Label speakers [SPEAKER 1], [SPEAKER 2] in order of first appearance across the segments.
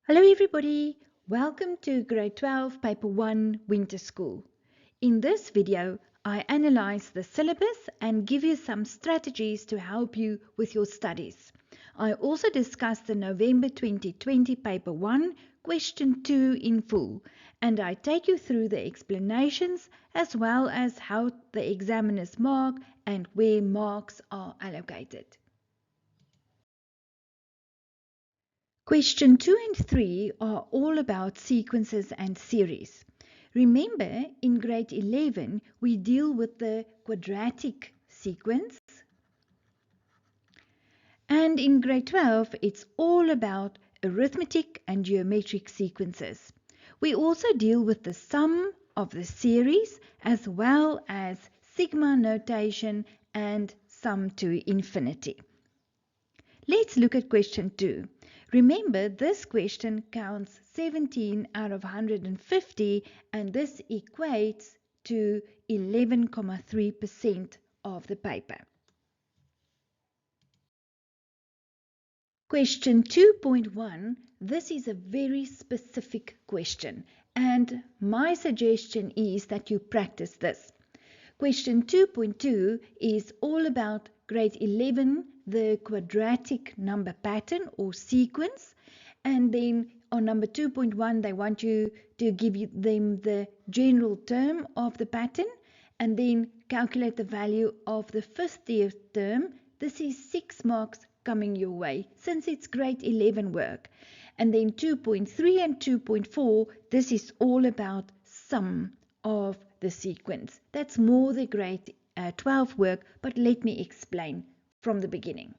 [SPEAKER 1] Hello everybody, welcome to Grade 12 Paper 1 Winter School. In this video, I analyze the syllabus and give you some strategies to help you with your studies. I also discuss the November 2020 Paper 1 Question 2 in full, and I take you through the explanations as well as how the examiners mark and where marks are allocated. Question 2 and 3 are all about sequences and series. Remember, in grade 11, we deal with the quadratic sequence. And in grade 12, it's all about arithmetic and geometric sequences. We also deal with the sum of the series as well as sigma notation and sum to infinity. Let's look at question 2. Remember, this question counts 17 out of 150 and this equates to 11.3% of the paper. Question 2.1, this is a very specific question and my suggestion is that you practice this. Question 2.2 is all about grade 11, the quadratic number pattern or sequence. And then on number 2.1, they want you to give them the general term of the pattern and then calculate the value of the 50th term. This is 6 marks coming your way since it's grade 11 work. And then 2.3 and 2.4, this is all about sum of the sequence. That's more the grade 12 work, but let me explain from the beginning.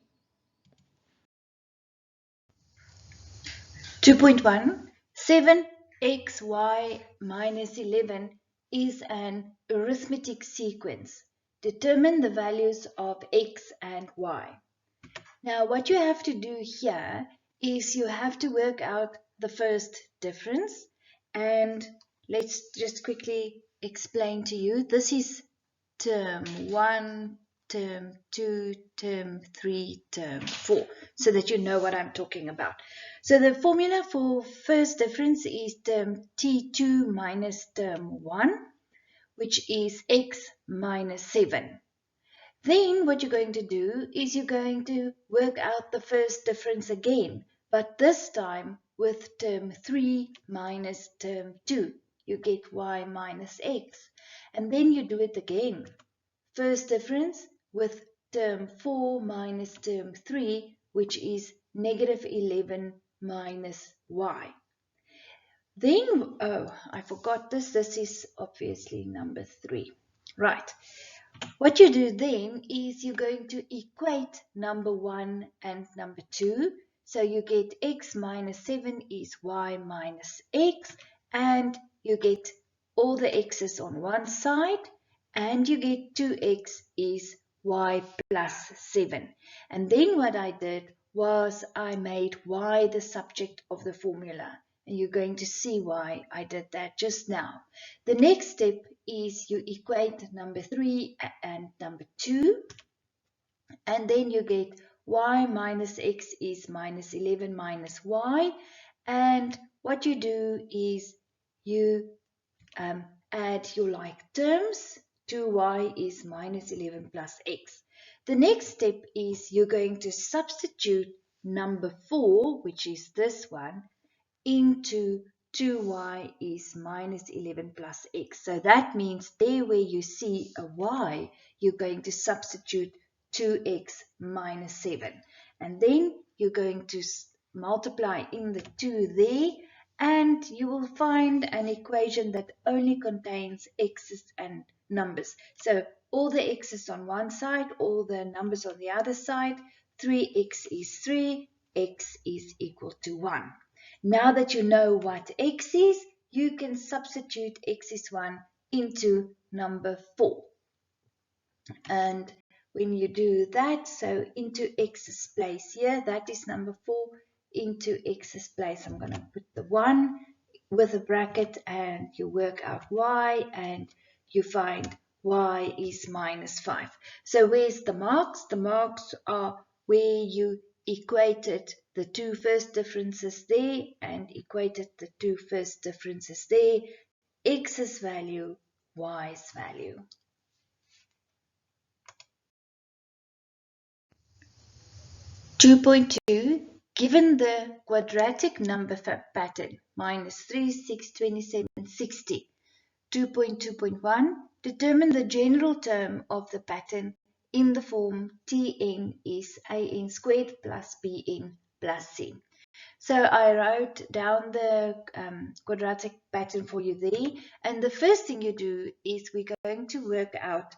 [SPEAKER 1] 2.1, 7xy minus 11 is an arithmetic sequence. Determine the values of x and y. Now what you have to do here is you have to work out the first difference, and let's just quickly explain to you. This is term 1, term 2, term 3, term 4, so that you know what I'm talking about. So the formula for first difference is term T2 minus term 1, which is x minus 7. Then what you're going to do is you're going to work out the first difference again, but this time with term 3 minus term 2. You get y minus x. And then you do it again. First difference with term 4 minus term 3, which is negative 11 minus y. Then, I forgot this. This is obviously number 3. Right. What you do then is you're going to equate number 1 and number 2. So you get x minus 7 is y minus x, and you get all the x's on one side, and you get 2x is y plus 7. And then what I did was I made y the subject of the formula. And you're going to see why I did that just now. The next step is you equate number 3 and number 2. And then you get y minus x is minus 11 minus y. And what you do is you add your like terms. 2y is minus 11 plus x. The next step is you're going to substitute number 4, which is this one, into 2y is minus 11 plus x. So that means there where you see a y, you're going to substitute 2x minus 7. And then you're going to multiply in the 2 there, and you will find an equation that only contains x's and numbers. So all the x's on one side, all the numbers on the other side. 3x is 3, x is equal to 1. Now that you know what x is, you can substitute x is 1 into number 4. And when you do that, so into x's place here, that is number 4, into x's place, I'm going to put the 1 with a bracket, and you work out y, and you find y is minus 5. So where's the marks? The marks are where you equated the two first differences there and equated the two first differences there. X's value, Y's value. (2.2) Given the quadratic number pattern -3, 6, 27, 60. 2.2.1 Determine the general term of the pattern in the form Tn is an squared plus bn plus c. So I wrote down the quadratic pattern for you there. And the first thing you do is we're going to work out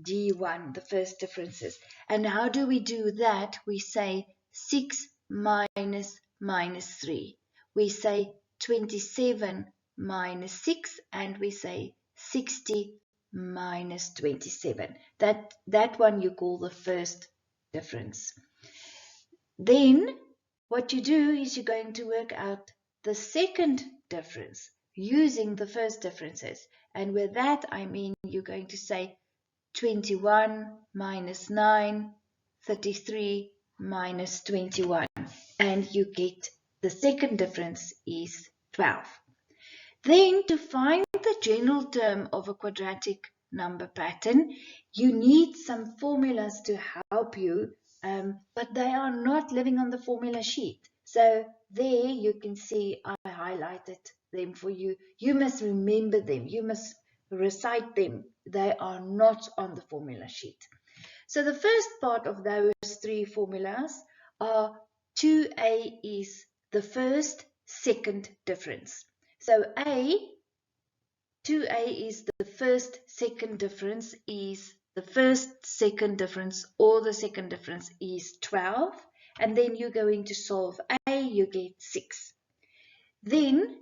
[SPEAKER 1] D1, the first differences. And how do we do that? We say 6 minus 3. We say 27 minus 6, and we say 60 minus 27. That one you call the first difference. Then what you do is you're going to work out the second difference using the first differences. And with that, I mean you're going to say 21 minus 9, 33 minus 21. And you get the second difference is 12. Then to find the general term of a quadratic number pattern, you need some formulas to help you, but they are not living on the formula sheet. So there you can see I highlighted them for you. You must remember them. You must recite them. They are not on the formula sheet. So the first part of those three formulas are 2a is the first second difference. So 2a is the first second difference is the first second difference, or the second difference is 12. And then you're going to solve a, you get 6. Then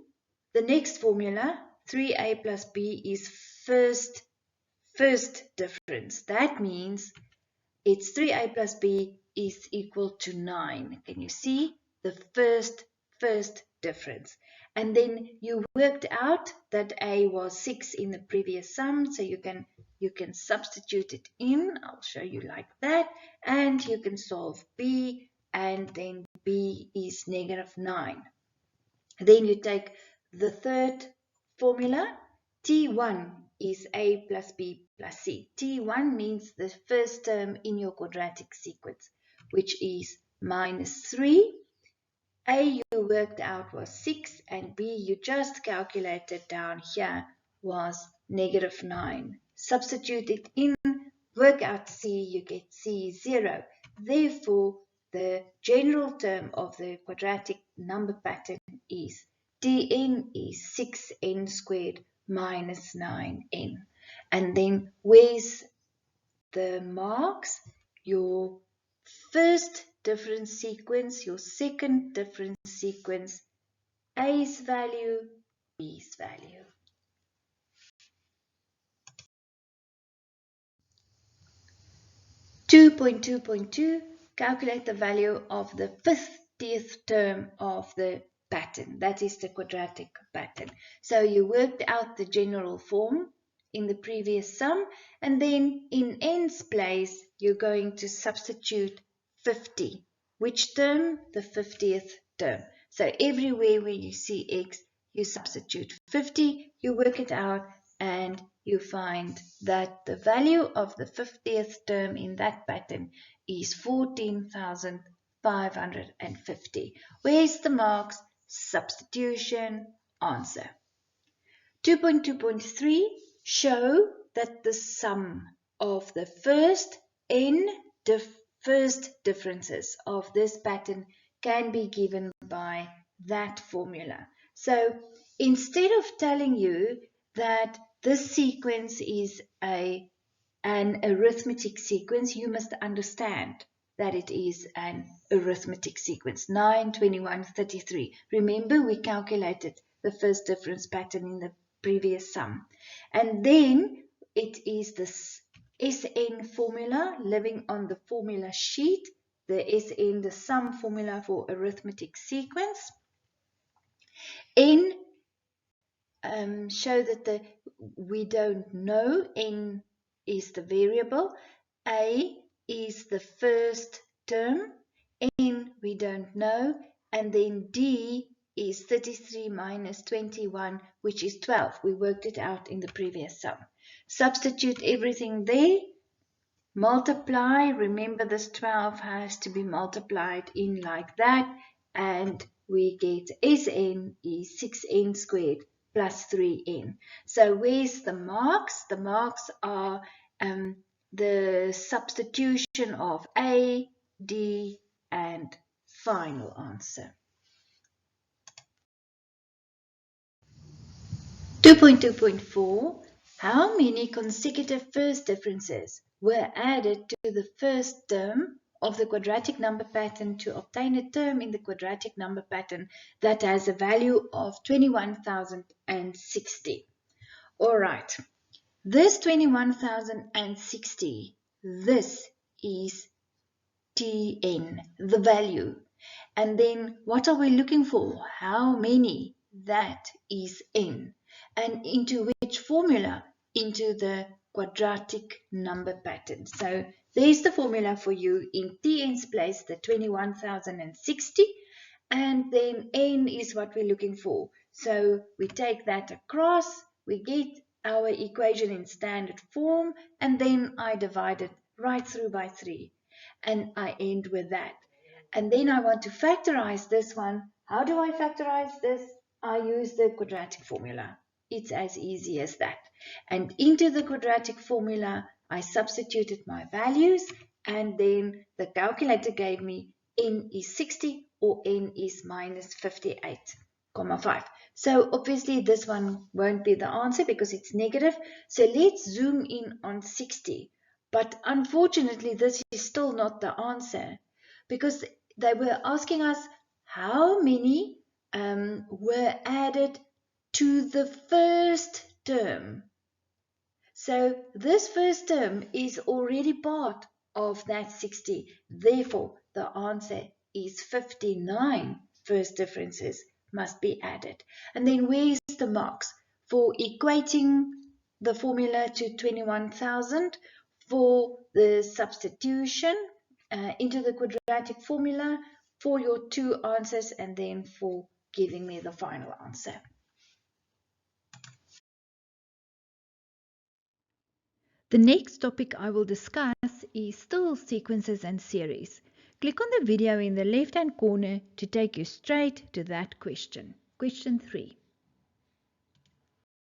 [SPEAKER 1] the next formula, 3a plus b, is first difference. That means it's 3a plus b is equal to 9. Can you see the first difference? And then you worked out that a was 6 in the previous sum, so you can substitute it in. I'll show you like that. And you can solve b, and then b is -9. Then you take the third formula. T1 is a plus b plus c. T1 means the first term in your quadratic sequence, which is -3. A you worked out was 6, and B you just calculated down here was -9. Substitute it in, work out C, you get C 0. Therefore, the general term of the quadratic number pattern is Tn is 6n squared minus 9n. And then where's the marks? Your first difference sequence, your second difference sequence, A's value, B's value. (2.2.2) Calculate the value of the 50th term of the pattern. That is the quadratic pattern. So you worked out the general form in the previous sum, and then in n's place you're going to substitute 50. Which term? The 50th term. So everywhere where you see x, you substitute 50, you work it out, and you find that the value of the 50th term in that pattern is 14,550. Where's the marks? Substitution, answer. 2.2.3 show that the sum of the first n first differences of this pattern can be given by that formula. So instead of telling you that this sequence is an arithmetic sequence, you must understand that it is an arithmetic sequence. 9, 21, 33. Remember, we calculated the first difference pattern in the previous sum. And then it is the SN formula living on the formula sheet, the SN, the sum formula for arithmetic sequence. N, show that we don't know. N is the variable. A is the first term. N we don't know. And then D is 33 minus 21, which is 12. We worked it out in the previous sum. Substitute everything there. Multiply. Remember, this 12 has to be multiplied in like that. And we get Sn is 6n squared plus 3n. So where's the marks? The marks are the substitution of A, D, and final answer. 2.2.4. How many consecutive first differences were added to the first term of the quadratic number pattern to obtain a term in the quadratic number pattern that has a value of 21,060? All right, this 21,060, this is Tn, the value. And then what are we looking for? How many? That is n. And into which formula? Into the quadratic number pattern. So there's the formula for you. In Tn's place, the 21,060. And then n is what we're looking for. So we take that across. We get our equation in standard form. And then I divide it right through by 3. And I end with that. And then I want to factorize this one. How do I factorize this? I use the quadratic formula. It's as easy as that. And into the quadratic formula, I substituted my values, and then the calculator gave me n is 60 or n is minus 58,5. So obviously this one won't be the answer because it's negative. So let's zoom in on 60. But unfortunately, this is still not the answer because they were asking us how many were added to the first term. So this first term is already part of that 60. Therefore, the answer is 59 first differences must be added. And then where's the marks? For equating the formula to 21,000, for the substitution into the quadratic formula, for your two answers, and then for giving me the final answer. The next topic I will discuss is still sequences and series. Click on the video in the left-hand corner to take you straight to that question. Question 3.